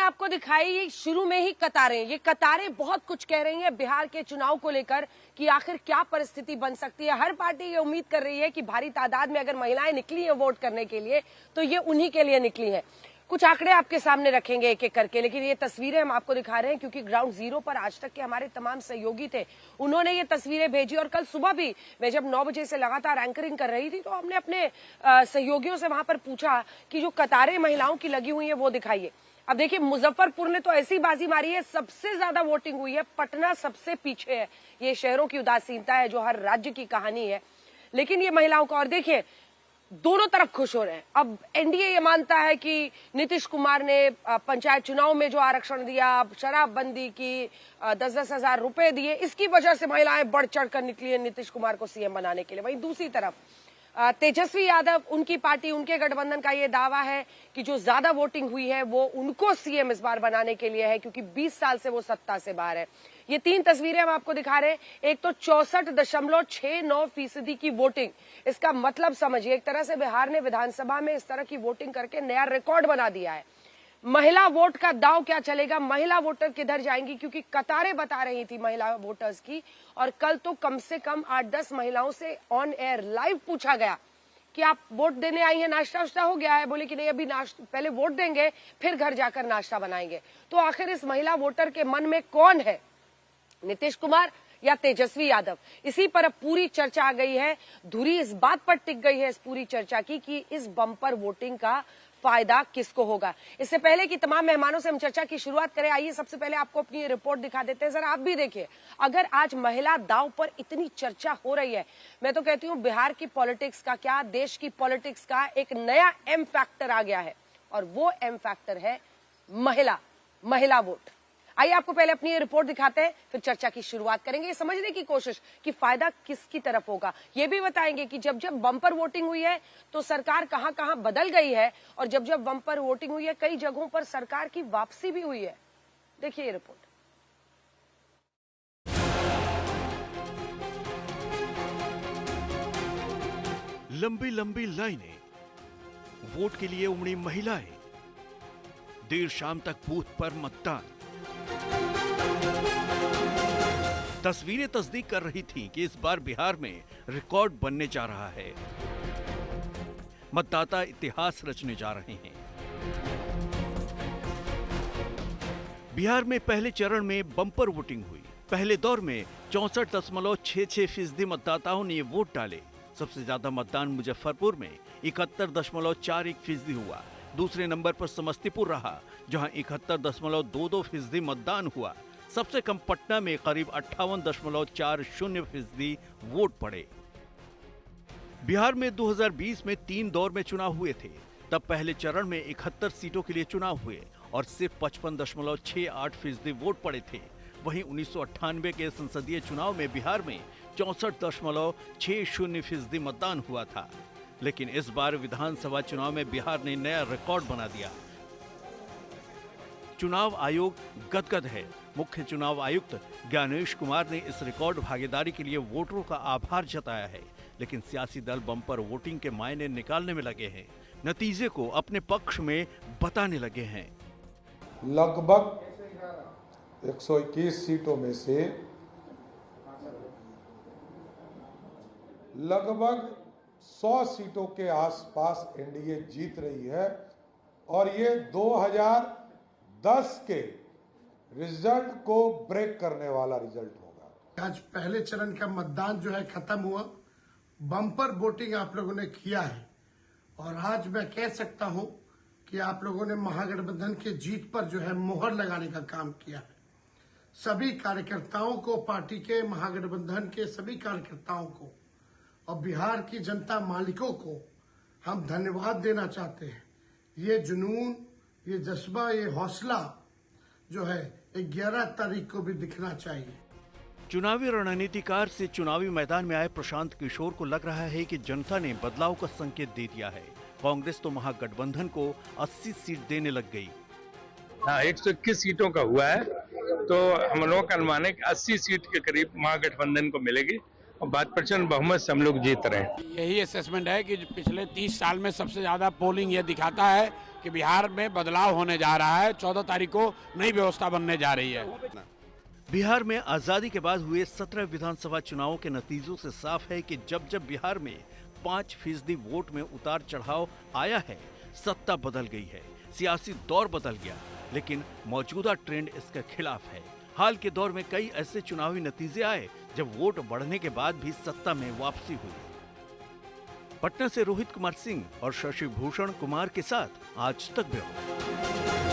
आपको दिखाई शुरू में ही कतारें, ये कतारें बहुत कुछ कह रही हैं बिहार के चुनाव को लेकर कि आखिर क्या परिस्थिति बन सकती है। हर पार्टी ये उम्मीद कर रही है कि भारी तादाद में अगर महिलाएं निकली हैं वोट करने के लिए तो ये उन्हीं के लिए निकली हैं। कुछ आंकड़े आपके सामने रखेंगे एक एक करके, लेकिन ये तस्वीरें हम आपको दिखा रहे हैं क्योंकि ग्राउंड जीरो पर आज तक के हमारे तमाम सहयोगी थे, उन्होंने ये तस्वीरें भेजी। और कल सुबह भी मैं जब 9 बजे से लगातार एंकरिंग कर रही थी तो हमने अपने सहयोगियों से वहां पर पूछा कि जो कतारें महिलाओं की लगी हुई है वो दिखाइए। अब देखिए, मुजफ्फरपुर ने तो ऐसी बाजी मारी है, सबसे ज्यादा वोटिंग हुई है, पटना सबसे पीछे है। ये शहरों की उदासीनता है जो हर राज्य की कहानी है, लेकिन ये महिलाओं का। और देखिए, दोनों तरफ खुश हो रहे हैं। अब एनडीए ये मानता है कि नीतीश कुमार ने पंचायत चुनाव में जो आरक्षण दिया, शराबबंदी की, 10-10 हजार रुपए दिए, इसकी वजह से महिलाएं बढ़ चढ़ कर निकली है नीतीश कुमार को सीएम बनाने के लिए। वहीं दूसरी तरफ तेजस्वी यादव, उनकी पार्टी, उनके गठबंधन का ये दावा है कि जो ज्यादा वोटिंग हुई है वो उनको सीएम इस बार बनाने के लिए है क्योंकि 20 साल से वो सत्ता से बाहर है। ये 3 तस्वीरें हम आपको दिखा रहे हैं। एक तो 64.69% की वोटिंग, इसका मतलब समझिए एक तरह से बिहार ने विधानसभा में इस तरह की वोटिंग करके नया रिकॉर्ड बना दिया है। महिला वोट का दाव क्या चलेगा, महिला वोटर किधर जाएंगी, क्योंकि कतारें बता रही थी महिला वोटर्स की। और कल तो कम से कम 8-10 महिलाओं से ऑन एयर लाइव पूछा गया कि आप वोट देने आई हैं, नाश्ता वाश्ता हो गया है? बोले कि नहीं, अभी पहले वोट देंगे फिर घर जाकर नाश्ता बनाएंगे। तो आखिर इस महिला वोटर के मन में कौन है, नीतीश कुमार या तेजस्वी यादव? इसी पर अब पूरी चर्चा आ गई है। धुरी इस बात पर टिक गई है इस पूरी चर्चा की कि इस बम्पर वोटिंग का फायदा किसको होगा। इससे पहले कि तमाम मेहमानों से हम चर्चा की शुरुआत करें, आइए सबसे पहले आपको अपनी ये रिपोर्ट दिखा देते हैं। जरा आप भी देखिए, अगर आज महिला दाव पर इतनी चर्चा हो रही है, मैं तो कहती हूं बिहार की पॉलिटिक्स का क्या, देश की पॉलिटिक्स का एक नया एम फैक्टर आ गया है, और वो एम फैक्टर है महिला वोट। आइए आपको पहले अपनी ये रिपोर्ट दिखाते हैं, फिर चर्चा की शुरुआत करेंगे। ये समझने की कोशिश कि फायदा किसकी तरफ होगा। ये भी बताएंगे कि जब जब बम्पर वोटिंग हुई है तो सरकार कहां कहां बदल गई है, और जब जब बम्पर वोटिंग हुई है कई जगहों पर सरकार की वापसी भी हुई है। देखिए ये रिपोर्ट। लंबी लंबी लाइनें, वोट के लिए उमड़ी महिलाएं, देर शाम तक बूथ पर मतदान। तस्वीरें तस्दीक कर रही थीं कि इस बार बिहार में रिकॉर्ड बनने जा रहा है। मतदाता इतिहास रचने जा रहे हैं। बिहार में पहले चरण में बम्पर वोटिंग हुई। पहले दौर में 64.66% मतदाताओं ने वोट डाले। सबसे ज्यादा मतदान मुजफ्फरपुर में 71.41% हुआ। दूसरे नंबर पर समस्तीपुर रहा, जहां 71.22% मतदान हुआ। सबसे कम पटना में करीब 58.40% वोट पड़े। बिहार में 2020 में 3 दौर में चुनाव हुए थे। तब पहले चरण में 71 सीटों के लिए चुनाव हुए और सिर्फ 55.68% वोट पड़े थे। वहीं 1998 के संसदीय चुनाव में बिहार में 64.60% मतदान हुआ था। लेकिन इस बार विधानसभा चुनाव में बिहार ने नया रिकॉर्ड बना दिया। चुनाव आयोग गदगद है। मुख्य चुनाव आयुक्त ज्ञानेश कुमार ने इस रिकॉर्ड भागीदारी के लिए वोटरों का आभार जताया है। लेकिन सियासी दल बम्पर वोटिंग के मायने निकालने में लगे हैं, नतीजे को अपने पक्ष में बताने लगे हैं। लगभग 121 सीटों में से लगभग 100 सीटों के आसपास एनडीए जीत रही है, और ये 2010 के रिजल्ट को ब्रेक करने वाला रिजल्ट होगा। आज पहले चरण का मतदान जो है खत्म हुआ। बम्पर वोटिंग आप लोगों ने किया है, और आज मैं कह सकता हूं कि आप लोगों ने महागठबंधन के जीत पर जो है मोहर लगाने का काम किया है। सभी कार्यकर्ताओं को, पार्टी के, महागठबंधन के सभी कार्यकर्ताओं को और बिहार की जनता मालिकों को हम धन्यवाद देना चाहते हैं। ये जुनून, ये जज्बा, ये हौसला जो है 11 तारीख को भी दिखना चाहिए। चुनावी रणनीतिकार से चुनावी मैदान में आए प्रशांत किशोर को लग रहा है कि जनता ने बदलाव का संकेत दे दिया है। कांग्रेस तो महागठबंधन को 80 सीट देने लग गई। 121 सीटों का हुआ है, तो हम लोगों का अनुमान है कि 80 सीट के करीब महागठबंधन को मिलेगी और 52% बहुमत से हम लोग जीत रहे हैं। यही असेसमेंट है कि पिछले 30 साल में सबसे ज्यादा पोलिंग ये दिखाता है कि बिहार में बदलाव होने जा रहा है। 14 तारीख को नई व्यवस्था बनने जा रही है। बिहार में आजादी के बाद हुए 17 विधानसभा चुनावों के नतीजों से साफ है कि जब जब बिहार में 5% वोट में उतार चढ़ाव आया है, सत्ता बदल गई है, सियासी दौर बदल गया, लेकिन मौजूदा ट्रेंड इसके खिलाफ है। हाल के दौर में कई ऐसे चुनावी नतीजे आए जब वोट बढ़ने के बाद भी सत्ता में वापसी हुई। पटना से रोहित कुमार सिंह और शशि भूषण कुमार के साथ आज तक ब्यूरो।